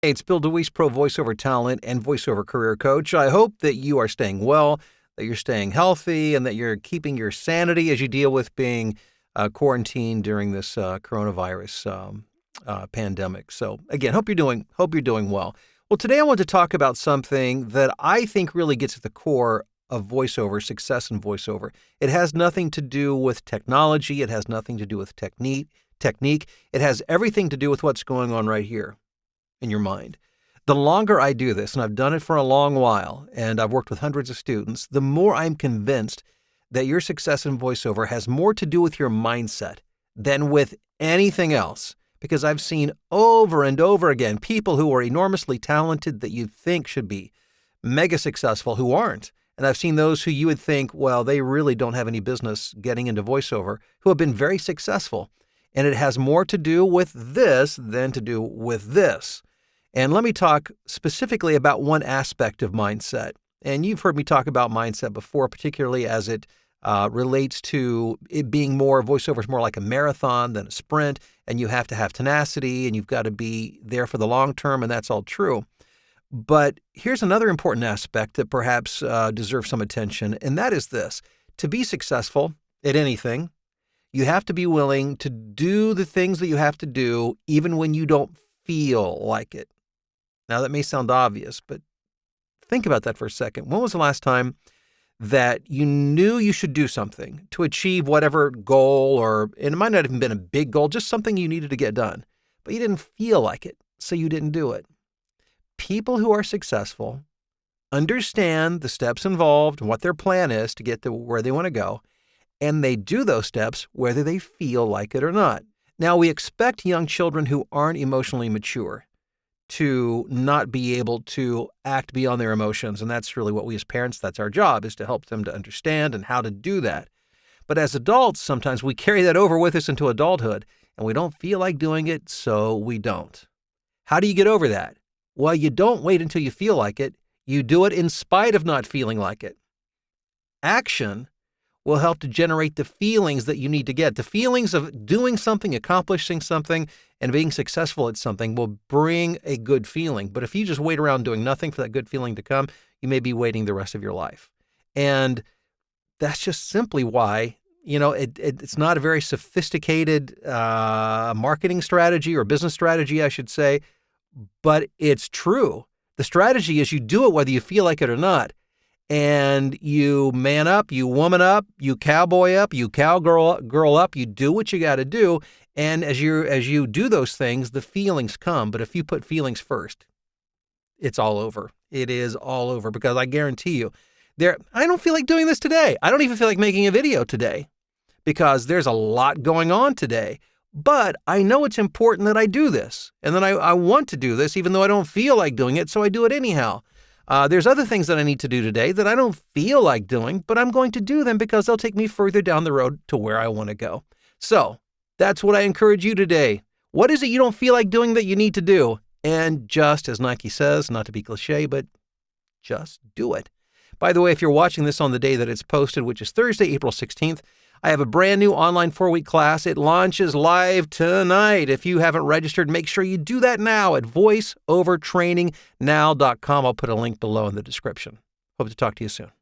Hey, it's Bill DeWeese, Pro Voiceover Talent and Voiceover Career Coach. I hope that you are staying well, that you're staying healthy, and that you're keeping your sanity as you deal with being quarantined during this coronavirus pandemic. So, again, hope you're doing well. Well, today I want to talk about something that I think really gets at the core of voiceover, success in voiceover. It has nothing to do with technology. It has nothing to do with technique. It has everything to do with what's going on right here in your mind. The longer I do this, and I've done it for a long while, and I've worked with hundreds of students, the more I'm convinced that your success in voiceover has more to do with your mindset than with anything else. Because I've seen over and over again people who are enormously talented that you think should be mega successful who aren't. And I've seen those who you would think, well, they really don't have any business getting into voiceover, who have been very successful. And it has more to do with this than to do with this. And let me talk specifically about one aspect of mindset. And you've heard me talk about mindset before, particularly as it relates to it being voiceover is more like a marathon than a sprint, and you have to have tenacity, and you've got to be there for the long term, and that's all true. But here's another important aspect that perhaps deserves some attention, and that is this. To be successful at anything, you have to be willing to do the things that you have to do, even when you don't feel like it. Now, that may sound obvious, but think about that for a second. When was the last time that you knew you should do something to achieve whatever goal, and it might not have even been a big goal, just something you needed to get done, but you didn't feel like it, so you didn't do it? People who are successful understand the steps involved and what their plan is to get to where they want to go, and they do those steps whether they feel like it or not. Now, we expect young children who aren't emotionally mature to not be able to act beyond their emotions. And that's really what we as parents, that's our job, is to help them to understand and how to do that. But as adults, sometimes we carry that over with us into adulthood, and we don't feel like doing it, so we don't. How do you get over that? Well, you don't wait until you feel like it. You do it in spite of not feeling like it. Action will help to generate the feelings that you need to get. The feelings of doing something, accomplishing something, and being successful at something will bring a good feeling. But if you just wait around doing nothing for that good feeling to come, you may be waiting the rest of your life. And that's just simply why, it's not a very sophisticated marketing strategy or business strategy, I should say, but it's true. The strategy is you do it whether you feel like it or not. And you man up, you woman up, you cowboy up, you cowgirl up, you do what you got to do. And as you do those things, the feelings come. But if you put feelings first, it's all over. It is all over, because I guarantee you, I don't feel like doing this today. I don't even feel like making a video today because there's a lot going on today. But I know it's important that I do this. And then I want to do this even though I don't feel like doing it, so I do it anyhow. There's other things that I need to do today that I don't feel like doing, but I'm going to do them because they'll take me further down the road to where I want to go. So that's what I encourage you today. What is it you don't feel like doing that you need to do? And just as Nike says, not to be cliche, but just do it. By the way, if you're watching this on the day that it's posted, which is Thursday, April 16th, I have a brand new online 4-week class. It launches live tonight. If you haven't registered, make sure you do that now at voiceovertrainingnow.com. I'll put a link below in the description. Hope to talk to you soon.